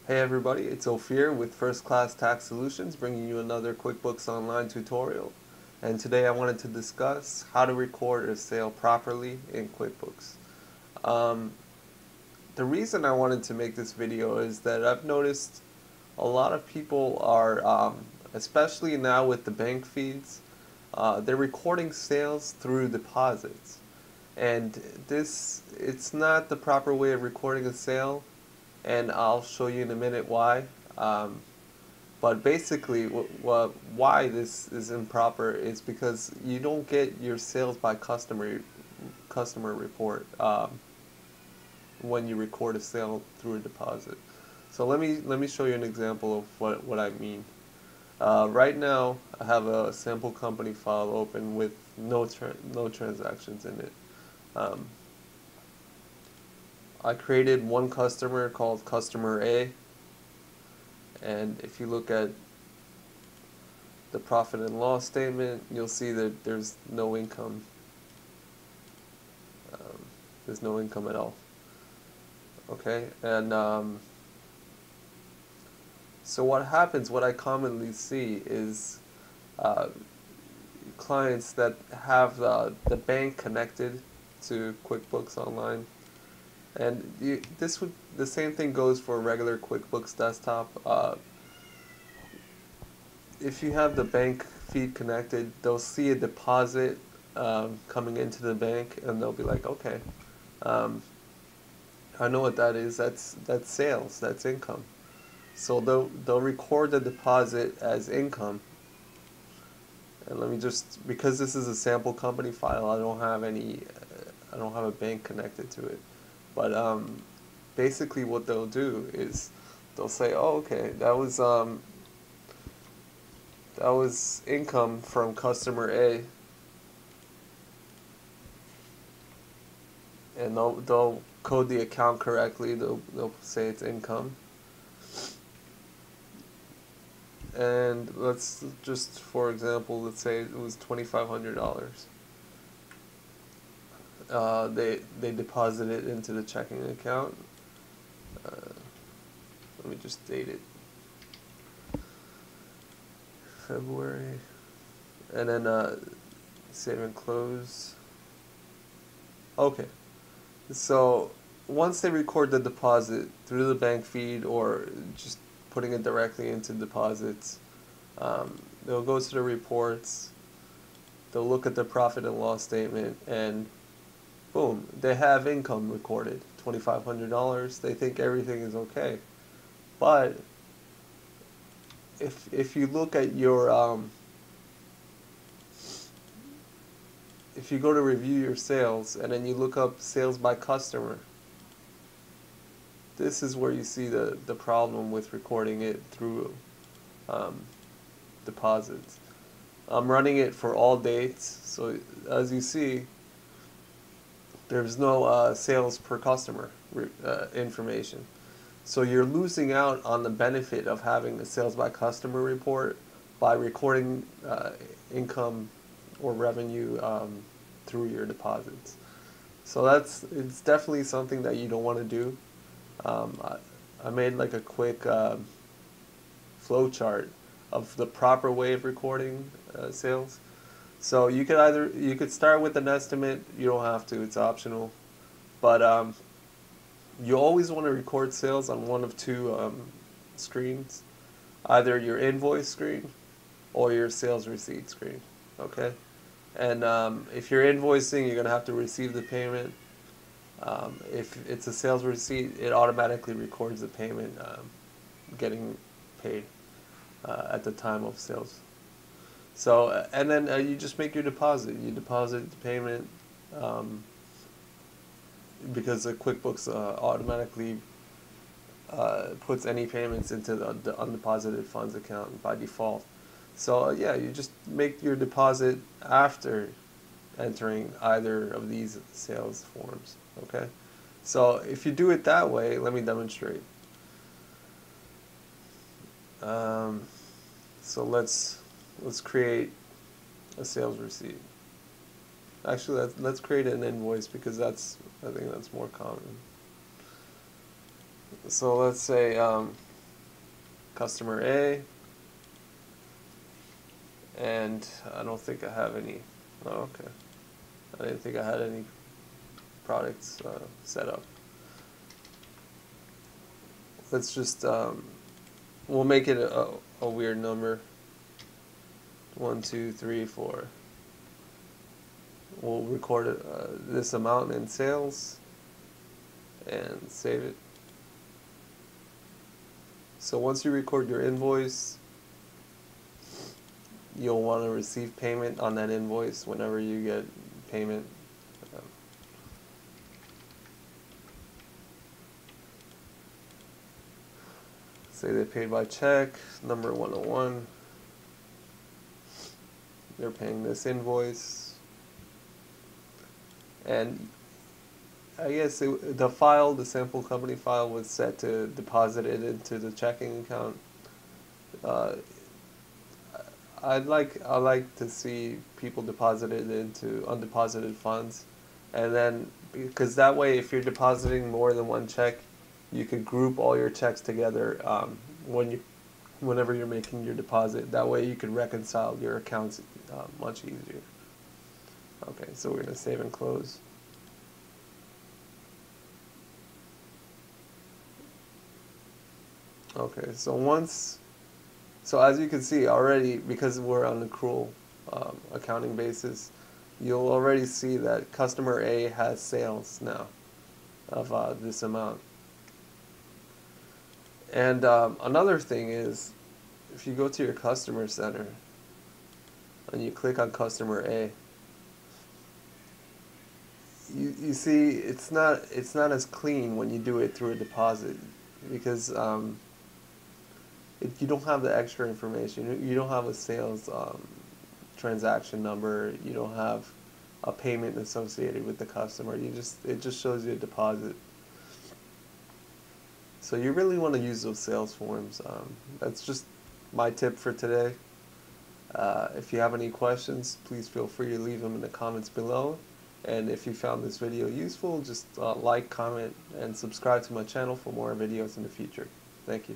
Hey everybody, it's Ophir with First Class Tax Solutions bringing you another QuickBooks Online tutorial. And today I wanted to discuss how to record a sale properly in QuickBooks. Um, the reason I wanted to make this video is that I've noticed a lot of people are, especially now with the bank feeds, they're recording sales through deposits. And it's not the proper way of recording a sale, and I'll show you in a minute why. But basically, why this is improper is because you don't get your sales by customer report when you record a sale through a deposit. So let me show you an example of what I mean. Right now, I have a sample company file open with no transactions in it. Um, I created one customer called customer A, and if you look at the profit and loss statement, you'll see that there's no income. Um, there's no income at all. Okay, and so what happens, what I commonly see is uh, clients that have the bank connected to QuickBooks Online. And the same thing goes for a regular QuickBooks desktop. If you have the bank feed connected, they'll see a deposit coming into the bank, and they'll be like, okay, um, I know what that is. That's sales. That's income. So they'll record the deposit as income. And let me just, because this is a sample company file, I don't have I don't have a bank connected to it. But basically, what they'll do is they'll say, oh, okay, that was income from customer A, and they'll code the account correctly. They'll say it's income. And let's just, for example, let's say it was $2,500. They deposit it into the checking account. Let me just date it. February, and then save and close. Okay, so once they record the deposit through the bank feed or just putting it directly into deposits, they'll go to the reports, they'll look at the profit and loss statement, and boom, they have income recorded, $2,500. They think everything is okay. But if you look at your if you go to review your sales and then you look up sales by customer, this is where you see the problem with recording it through um, deposits. I'm running it for all dates, so as you see, there's no sales per customer information. So you're losing out on the benefit of having a sales by customer report by recording income or revenue through your deposits. So it's definitely something that you don't want to do. I made like a quick flow chart of the proper way of recording sales. So you could start with an estimate. You don't have to; it's optional. But you always want to record sales on one of two screens, either your invoice screen or your sales receipt screen. Okay, and if you're invoicing, you're gonna have to receive the payment. If it's a sales receipt, it automatically records the payment getting paid at the time of sales. So, and then you just make your deposit. You deposit the payment because the QuickBooks automatically puts any payments into the undeposited funds account by default. So yeah, you just make your deposit after entering either of these sales forms. Okay, so if you do it that way, let me demonstrate. Um, so let's create a sales receipt. Actually, let's create an invoice because I think that's more common. So let's say customer A, and I don't think I have any. Oh, okay. I didn't think I had any products set up. Let's just we'll make it a weird number. 1, 2, 3, 4. We'll record it, this amount in sales and save it. So once you record your invoice, you'll want to receive payment on that invoice whenever you get payment. Say they paid by check, number 101. They're paying this invoice. And I guess the sample company file was set to deposit it into the checking account. I like to see people deposit it into undeposited funds, and then because that way, if you're depositing more than one check, you could group all your checks together whenever you're making your deposit. That way, you could reconcile your accounts much easier. Okay, so we're gonna save and close. Okay, so as you can see already, because we're on accrual accounting basis, you'll already see that customer A has sales now of this amount. And another thing is, if you go to your customer center and you click on customer A, you see it's not as clean when you do it through a deposit, because you don't have the extra information. You don't have a sales transaction number. You don't have a payment associated with the customer. It just shows you a deposit. So you really want to use those sales forms. That's just my tip for today. If you have any questions, please feel free to leave them in the comments below. And if you found this video useful, just like, comment, and subscribe to my channel for more videos in the future. Thank you.